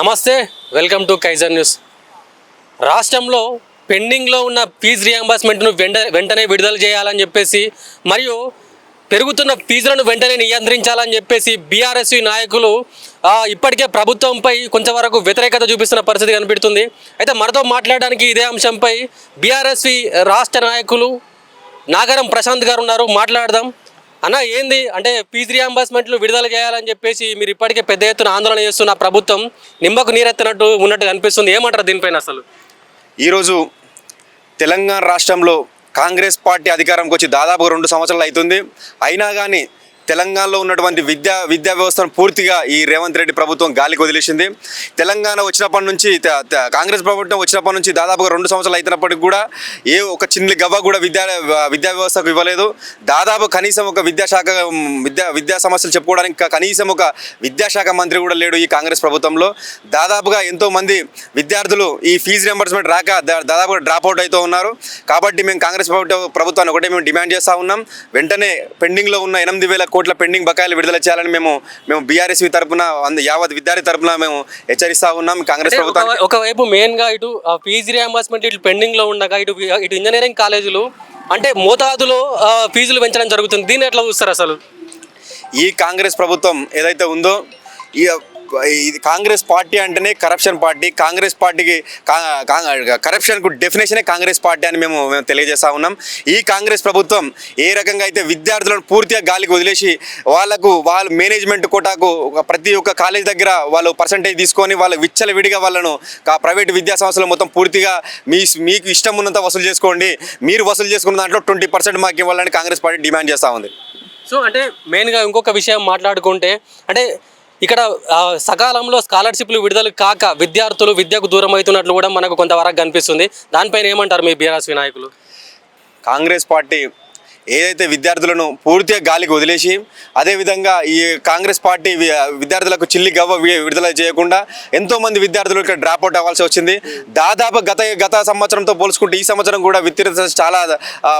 నమస్తే, welcome to Kaiser news. రాష్ట్రంలో పెండింగ్లో ఉన్న ఫీజు రియంబర్స్మెంట్ను వెంటనే విడుదల చేయాలని చెప్పేసి మరియు పెరుగుతున్న ఫీజులను వెంటనే నియంత్రించాలని చెప్పేసి బీఆర్ఎస్వి నాయకులు ఇప్పటికే ప్రభుత్వంపై కొంతవరకు వ్యతిరేకత చూపిస్తున్న పరిస్థితి కనిపిస్తుంది. అయితే మనతో మాట్లాడడానికి ఇదే అంశంపై బీఆర్ఎస్వి రాష్ట్ర నాయకులు నాగరం ప్రశాంత్ గారు ఉన్నారు. మాట్లాడదాం. అన్న, ఏంది అంటే ఫీజు రియంబర్స్మెంట్లు విడుదల చేయాలని చెప్పేసి మీరు ఇప్పటికే పెద్ద ఎత్తున ఆందోళన చేస్తున్న ప్రభుత్వం నిమ్మకు నీరెత్తినట్టు ఉన్నట్టు కనిపిస్తుంది. ఏమంటారు దీనిపైన? అసలు ఈరోజు తెలంగాణ రాష్ట్రంలో కాంగ్రెస్ పార్టీ అధికారంకి వచ్చి దాదాపు 2 సంవత్సరాలు అవుతుంది. అయినా కానీ తెలంగాణలో ఉన్నటువంటి విద్యా వ్యవస్థను పూర్తిగా ఈ రేవంత్ రెడ్డి ప్రభుత్వం గాలికి వదిలేసింది. తెలంగాణ వచ్చినప్పటి నుంచి కాంగ్రెస్ ప్రభుత్వం వచ్చినప్పటి నుంచి దాదాపుగా 2 సంవత్సరాలు అయినప్పటికీ కూడా ఏ ఒక చిన్న గవ్వ కూడా విద్యా వ్యవస్థకు ఇవ్వలేదు. దాదాపు కనీసం ఒక విద్యా సమస్యలు చెప్పుకోవడానికి కనీసం ఒక విద్యాశాఖ మంత్రి కూడా లేడు ఈ కాంగ్రెస్ ప్రభుత్వంలో. దాదాపుగా ఎంతోమంది విద్యార్థులు ఈ ఫీజు రియంబర్స్మెంట్ రాక దాదాపుగా డ్రాప్ అవుట్ అవుతూ ఉన్నారు. కాబట్టి మేము కాంగ్రెస్ ప్రభుత్వాన్ని ఒకటే మేము డిమాండ్ చేస్తూ ఉన్నాం. వెంటనే పెండింగ్లో ఉన్న 8,000 కోట్ల పెండింగ్ బకాయిలు విడుదల చేయాలని మేము బీఆర్ఎస్వి తరఫున యావత్ విద్యార్థి తరఫున మేము హెచ్చరిస్తూ ఉన్నాం కాంగ్రెస్ ప్రభుత్వం. ఒకవైపు మెయిన్గా ఇటు ఫీజు రియంబర్స్మెంట్ ఇటు పెండింగ్లో ఉండగా ఇటు ఇంజనీరింగ్ కాలేజీలు అంటే మోతాదులో ఫీజులు పెంచడం జరుగుతుంది. దీన్ని ఎట్లా చూస్తారు అసలు? ఈ కాంగ్రెస్ ప్రభుత్వం ఏదైతే ఉందో ఇది కాంగ్రెస్ పార్టీ అంటేనే కరప్షన్ పార్టీ. కాంగ్రెస్ పార్టీకి కరప్షన్కు డెఫినేషనే కాంగ్రెస్ పార్టీ అని మేము తెలియజేస్తూ ఉన్నాం. ఈ కాంగ్రెస్ ప్రభుత్వం ఏ రకంగా అయితే విద్యార్థులను పూర్తిగా గాలికి వదిలేసి వాళ్ళ మేనేజ్మెంట్ కోటాకు ప్రతి ఒక్క కాలేజ్ దగ్గర వాళ్ళు పర్సంటేజ్ తీసుకొని వాళ్ళ విచ్చలవిడిగా వాళ్ళను ప్రైవేట్ విద్యా సంస్థలు మొత్తం పూర్తిగా మీకు ఇష్టం ఉన్నంత వసూలు చేసుకోండి, మీరు వసూలు చేసుకున్న దాంట్లో 20% మాకు ఇవ్వాలని కాంగ్రెస్ పార్టీ డిమాండ్ చేస్తూ ఉంది. సో అంటే మెయిన్గా ఇంకొక విషయం మాట్లాడుకుంటే అంటే ఇక్కడ సకాలంలో స్కాలర్షిప్లు విడుదల కాక విద్యార్థులు విద్యకు దూరం అవుతున్నట్లు కూడా మనకు కొంతవరకు కనిపిస్తుంది. దానిపైన ఏమంటారు మీ బీఆర్ఎస్ నాయకులు? కాంగ్రెస్ పార్టీ ఏదైతే విద్యార్థులను పూర్తిగా గాలికి వదిలేసి అదేవిధంగా ఈ కాంగ్రెస్ పార్టీ విద్యార్థులకు చిల్లి గవ్వ విడుదల చేయకుండా ఎంతోమంది విద్యార్థులు ఇక్కడ డ్రాప్ అవుట్ అవ్వాల్సి వచ్చింది. దాదాపు గత సంవత్సరంతో పోల్చుకుంటే ఈ సంవత్సరం కూడా విద్యార్థి చాలా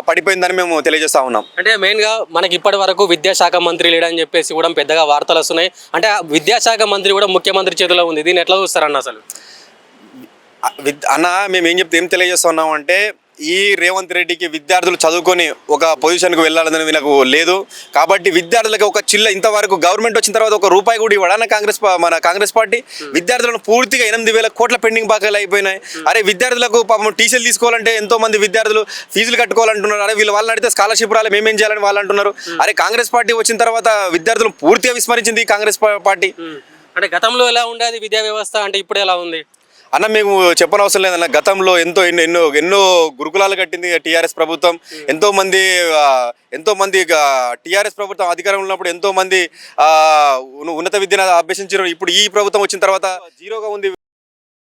పడిపోయిందని మేము తెలియజేస్తా ఉన్నాం. అంటే మెయిన్గా మనకి ఇప్పటి వరకు విద్యాశాఖ మంత్రి లేడని చెప్పేసి కూడా పెద్దగా వార్తలు వస్తున్నాయి. అంటే విద్యాశాఖ మంత్రి కూడా ముఖ్యమంత్రి చేతిలో ఉంది. దీన్ని ఎట్లా చూస్తారన్న అసలు? అన్న, మేము ఏం తెలియజేస్తున్నాం అంటే ఈ రేవంత్ రెడ్డికి విద్యార్థులు చదువుకొని ఒక పొజిషన్కు వెళ్ళాలని నాకు లేదు. కాబట్టి విద్యార్థులకు ఒక ఇంతవరకు గవర్నమెంట్ వచ్చిన తర్వాత ఒక రూపాయి కూడా ఇవ్వడానికి మన కాంగ్రెస్ పార్టీ విద్యార్థులను పూర్తిగా 8,000 కోట్ల పెండింగ్ బాకాలు అయిపోయినాయి. అరే విద్యార్థులకు పాపం టీసీలు తీసుకోవాలంటే ఎంతోమంది విద్యార్థులు ఫీజులు కట్టుకోవాలంటున్నారు. అరే వాళ్ళని అడిగితే స్కాలర్షిప్ రాలే, మేమేం చేయాలని వాళ్ళు అంటున్నారు. అరే కాంగ్రెస్ పార్టీ వచ్చిన తర్వాత విద్యార్థులు పూర్తిగా విస్మరించింది కాంగ్రెస్ పార్టీ. అంటే గతంలో ఎలా ఉండేది విద్యా వ్యవస్థ, అంటే ఇప్పుడు ఎలా ఉంది అన్న? మేము చెప్పనవసరం లేదన్న. గతంలో ఎన్నో గురుకులాలు కట్టింది టీఆర్ఎస్ ప్రభుత్వం. ఎంతోమంది టీఆర్ఎస్ ప్రభుత్వం అధికారంలో ఉన్నప్పుడు ఎంతోమంది ఉన్నత విద్యను అభ్యసించారు. ఇప్పుడు ఈ ప్రభుత్వం వచ్చిన తర్వాత జీరోగా ఉంది.